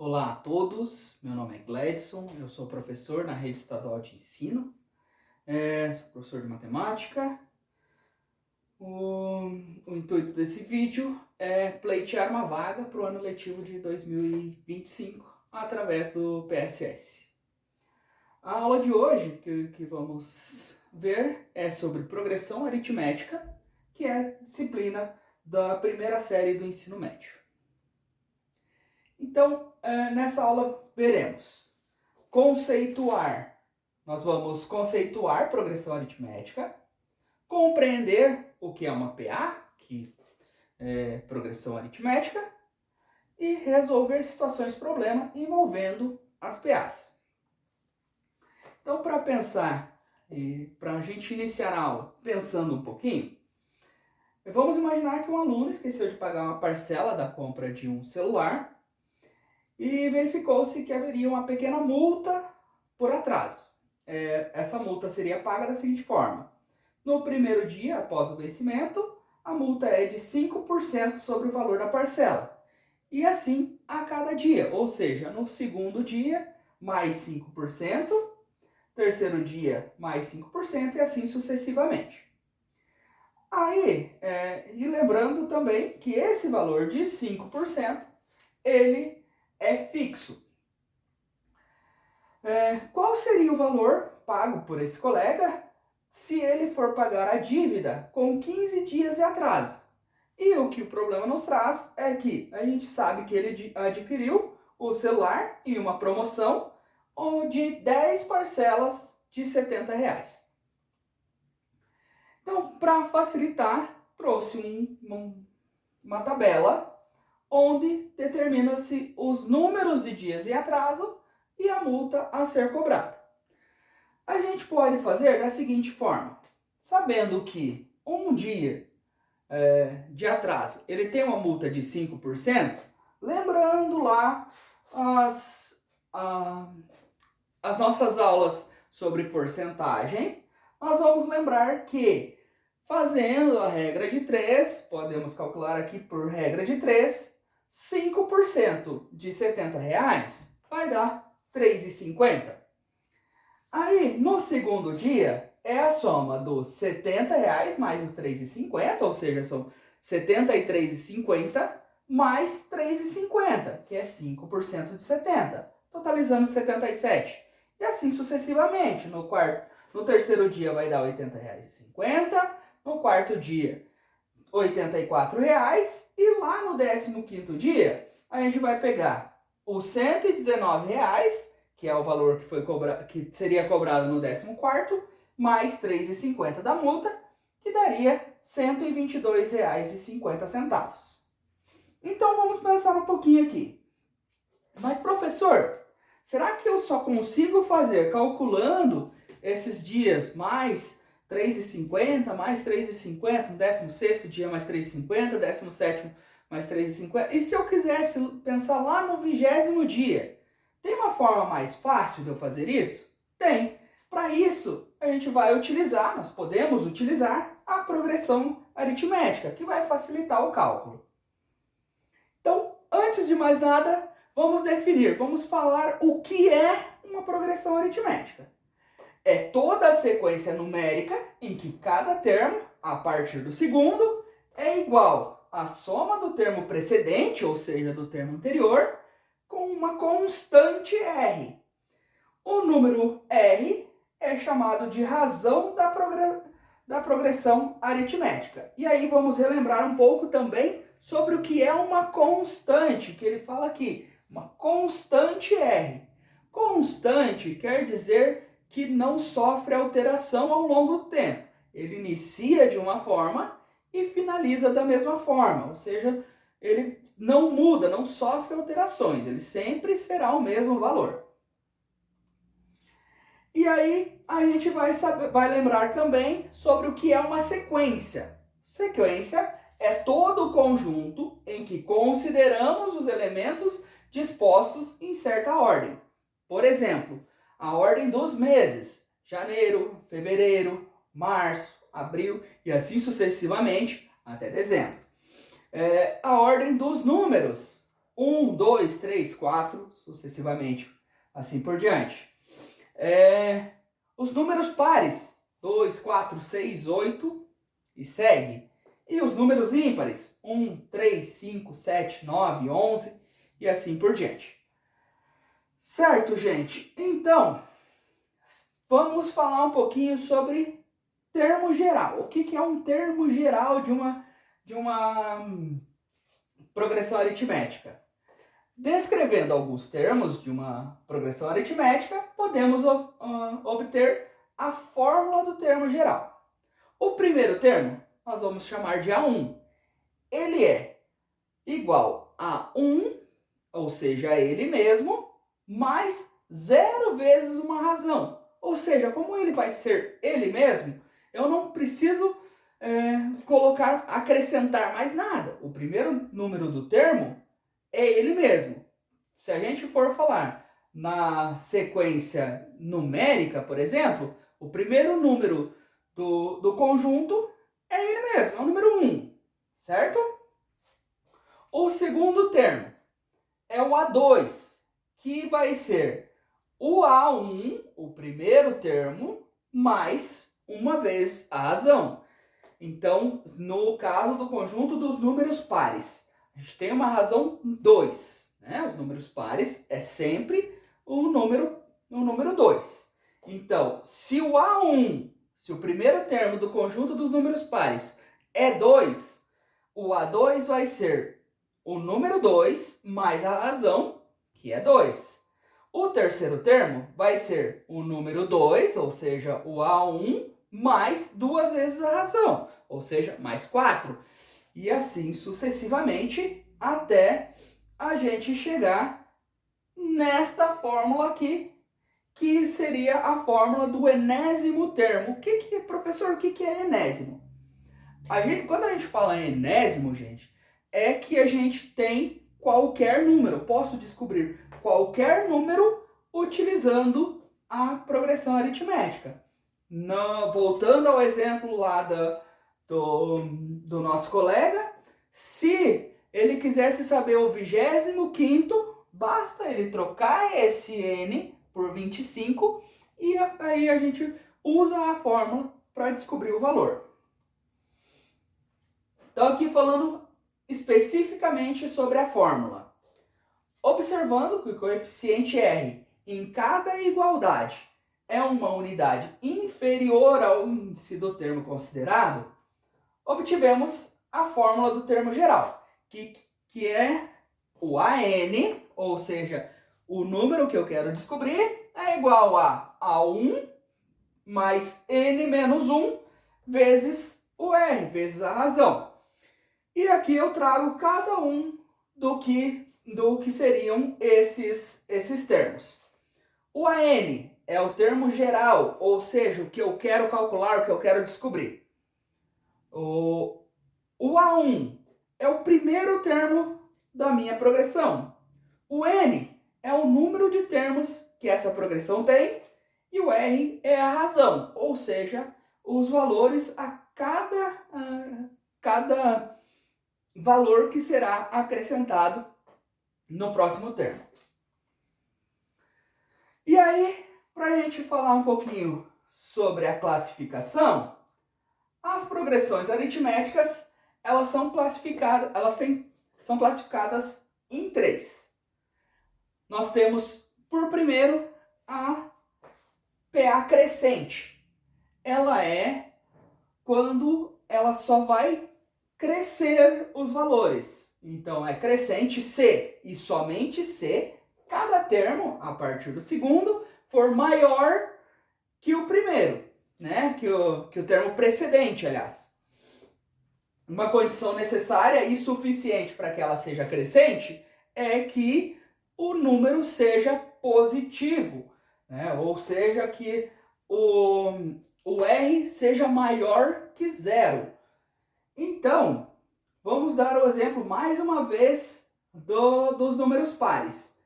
Olá a todos, meu nome é Gledson, eu sou professor na Rede Estadual de Ensino, sou professor de matemática. O intuito desse vídeo é pleitear uma vaga para o ano letivo de 2025 através do PSS. A aula de hoje que vamos ver é sobre progressão aritmética, que é disciplina da primeira série do ensino médio. Então, nessa aula veremos conceituar. Nós vamos conceituar progressão aritmética, compreender o que é uma PA, que é progressão aritmética, e resolver situações problema envolvendo as PAs. Então, para pensar, para a gente iniciar a aula pensando um pouquinho, vamos imaginar que um aluno esqueceu de pagar uma parcela da compra de um celular e verificou-se que haveria uma pequena multa por atraso. Essa multa seria paga da seguinte forma: no primeiro dia após o vencimento, a multa é de 5% sobre o valor da parcela. E assim a cada dia, ou seja, no segundo dia, mais 5%, terceiro dia, mais 5% e assim sucessivamente. Aí, e lembrando também que esse valor de 5%, ele é fixo. Qual seria o valor pago por esse colega se ele for pagar a dívida com 15 dias de atraso? E o que o problema nos traz é que a gente sabe que ele adquiriu o celular em uma promoção de 10 parcelas de R$70. Então, para facilitar, trouxe uma tabela onde determina-se os números de dias em atraso e a multa a ser cobrada. A gente pode fazer da seguinte forma: sabendo que um dia de atraso ele tem uma multa de 5%, lembrando lá as nossas aulas sobre porcentagem, nós vamos lembrar que, fazendo a regra de 3, podemos calcular aqui por regra de 3, 5% de R$70 vai dar R$3,50. Aí, no segundo dia, é a soma dos R$70 mais os R$3,50, ou seja, são R$73,50 mais R$3,50, que é 5% de 70, totalizando 77. E assim sucessivamente. No terceiro dia vai dar R$80,50, no quarto dia R$84, e lá no 15º dia a gente vai pegar os R$119, que é o valor que seria cobrado no 14º, mais R$3,50 da multa, que daria R$122,50. Então vamos pensar um pouquinho aqui. Mas professor, será que eu só consigo fazer calculando esses dias mais R$3,50, mais R$3,50, no 16º dia mais R$3,50, 17º mais R$3,50? E se eu quisesse pensar lá no 20º dia? Tem uma forma mais fácil de eu fazer isso? Tem. Para isso, nós podemos utilizar a progressão aritmética, que vai facilitar o cálculo. Então, antes de mais nada, vamos falar o que é uma progressão aritmética. É toda a sequência numérica em que cada termo, a partir do segundo, é igual à soma do termo precedente, ou seja, do termo anterior, com uma constante R. O número R é chamado de razão da progressão aritmética. E aí vamos relembrar um pouco também sobre o que é uma constante, que ele fala aqui, uma constante R. Constante quer dizer que não sofre alteração ao longo do tempo. Ele inicia de uma forma e finaliza da mesma forma, ou seja, ele não muda, não sofre alterações, ele sempre será o mesmo valor. E aí a gente vai lembrar também sobre o que é uma sequência. Sequência é todo o conjunto em que consideramos os elementos dispostos em certa ordem. Por exemplo, a ordem dos meses: janeiro, fevereiro, março, abril e assim sucessivamente até dezembro. A ordem dos números: 1, 2, 3, 4, sucessivamente, assim por diante. Os números pares, 2, 4, 6, 8 e segue. E os números ímpares, 1, 3, 5, 7, 9, 11 e assim por diante. Certo, gente? Então, vamos falar um pouquinho sobre termo geral. O que é um termo geral de uma progressão aritmética? Descrevendo alguns termos de uma progressão aritmética, podemos obter a fórmula do termo geral. O primeiro termo nós vamos chamar de A1. Ele é igual a 1, ou seja, ele mesmo, mais 0 vezes uma razão. Ou seja, como ele vai ser ele mesmo, eu não preciso acrescentar mais nada. O primeiro número do termo é ele mesmo. Se a gente for falar na sequência numérica, por exemplo, o primeiro número do conjunto é ele mesmo, é o número 1, certo? O segundo termo é o A2, que vai ser o A1, o primeiro termo, mais uma vez a razão. Então, no caso do conjunto dos números pares, a gente tem uma razão 2. Né? Os números pares é sempre o número 2. Então, se o A1, se o primeiro termo do conjunto dos números pares é 2, o A2 vai ser o número 2 mais a razão, que é 2. O terceiro termo vai ser o número 2, ou seja, o A1, mais 2 vezes a razão, ou seja, mais 4. E assim sucessivamente até a gente chegar nesta fórmula aqui, que seria a fórmula do enésimo termo. Professor, o que é enésimo? Quando a gente fala em enésimo, gente, é que a gente tem qualquer número. Posso descobrir qualquer número utilizando a progressão aritmética. Voltando ao exemplo lá do nosso colega, se ele quisesse saber o 25º, basta ele trocar esse n por 25 e aí a gente usa a fórmula para descobrir o valor. Então aqui falando especificamente sobre a fórmula. Observando que o coeficiente R em cada igualdade é uma unidade inferior ao índice do termo considerado, obtivemos a fórmula do termo geral, que é o AN, ou seja, o número que eu quero descobrir é igual a A1 mais N menos 1 vezes o R, vezes a razão. E aqui eu trago cada um do que seriam esses termos. O AN é o termo geral, ou seja, o que eu quero calcular, o que eu quero descobrir. O A1 é o primeiro termo da minha progressão. O N é o número de termos que essa progressão tem e o R é a razão, ou seja, os valores a cada valor que será acrescentado no próximo termo. E aí, para a gente falar um pouquinho sobre a classificação, as progressões aritméticas são classificadas em 3. Nós temos, por primeiro, a PA crescente. Ela é quando ela só vai crescer os valores. Então, é crescente C e somente C, cada termo, a partir do segundo, for maior que o primeiro, né? Que o termo precedente, aliás. Uma condição necessária e suficiente para que ela seja crescente é que o número seja positivo, né? Ou seja, que o R seja maior que 0. Então, vamos dar o exemplo mais uma vez dos números pares.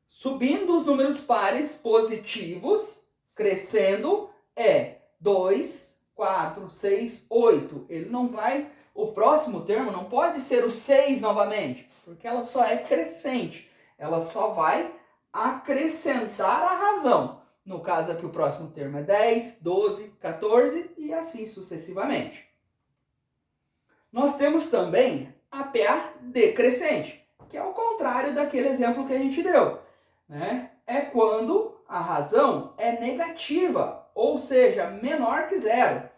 Subindo os números pares positivos, crescendo, é 2, 4, 6, 8. Ele não vai o próximo termo não pode ser o 6 novamente, porque ela só é crescente. Ela só vai acrescentar a razão. No caso aqui, o próximo termo é 10, 12, 14 e assim sucessivamente. Nós temos também a PA decrescente, que é o contrário daquele exemplo que a gente deu, né? É quando a razão é negativa, ou seja, menor que zero.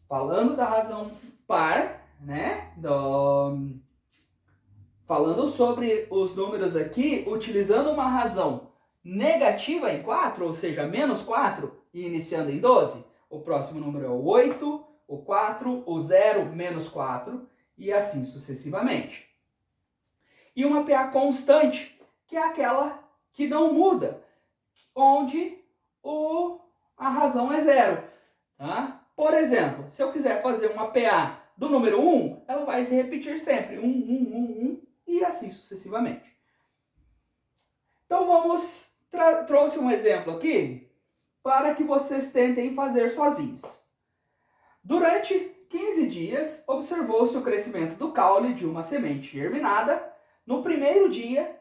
Falando da razão par, né? Falando sobre os números aqui, utilizando uma razão negativa em 4, ou seja, menos 4, e iniciando em 12, o próximo número é o 8, o 4, o 0, menos 4, e assim sucessivamente. E uma PA constante, que é aquela que não muda, onde a razão é zero. Tá? Por exemplo, se eu quiser fazer uma PA do número 1, ela vai se repetir sempre, 1, 1, 1, 1, e assim sucessivamente. Então trouxe um exemplo aqui para que vocês tentem fazer sozinhos. Durante 15 dias, observou-se o crescimento do caule de uma semente germinada. No primeiro dia,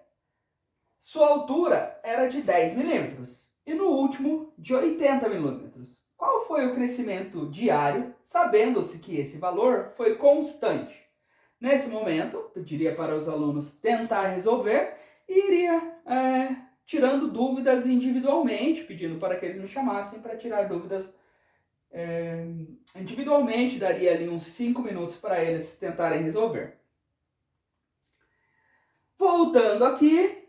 sua altura era de 10 milímetros e no último, de 80 milímetros. Qual foi o crescimento diário, sabendo-se que esse valor foi constante? Nesse momento, pediria para os alunos tentar resolver e iria tirando dúvidas individualmente, pedindo para que eles me chamassem para tirar dúvidas individualmente. Daria ali uns 5 minutos para eles tentarem resolver. Voltando aqui,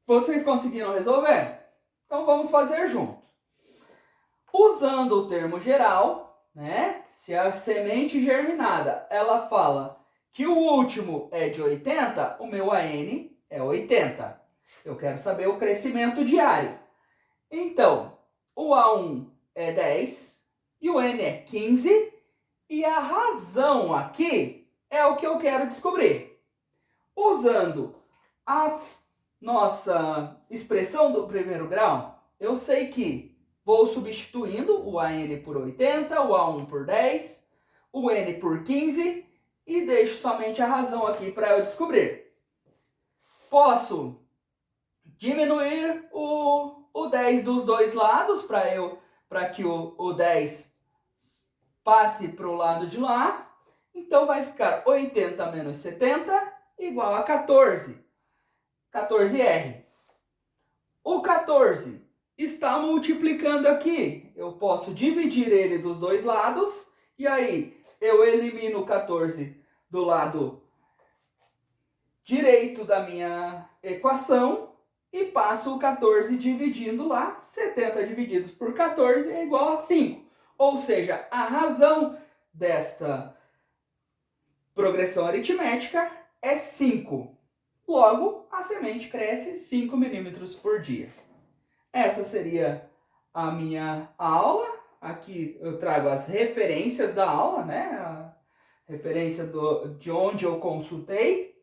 vocês conseguiram resolver? Então vamos fazer junto. Usando o termo geral, né? Se a semente germinada, ela fala que o último é de 80, o meu AN é 80. Eu quero saber o crescimento diário. Então, o A1 é 10 e o N é 15 e a razão aqui é o que eu quero descobrir. Usando a nossa expressão do primeiro grau, eu sei que vou substituindo o AN por 80, o A1 por 10, o N por 15 e deixo somente a razão aqui para eu descobrir. Posso diminuir o 10 dos dois lados para que o 10 passe para o lado de lá. Então vai ficar 80 menos 70 igual a 14. 14R. O 14 está multiplicando aqui. Eu posso dividir ele dos dois lados. E aí eu elimino o 14 do lado direito da minha equação. E passo o 14 dividindo lá. 70 divididos por 14 é igual a 5. Ou seja, a razão desta progressão aritmética é 5. Logo, a semente cresce 5 milímetros por dia. Essa seria a minha aula. Aqui eu trago as referências da aula, né? A referência de onde eu consultei.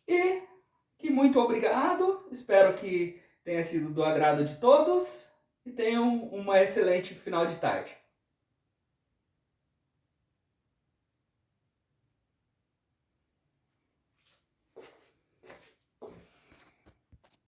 E que muito obrigado. Espero que tenha sido do agrado de todos. E tenham uma excelente final de tarde.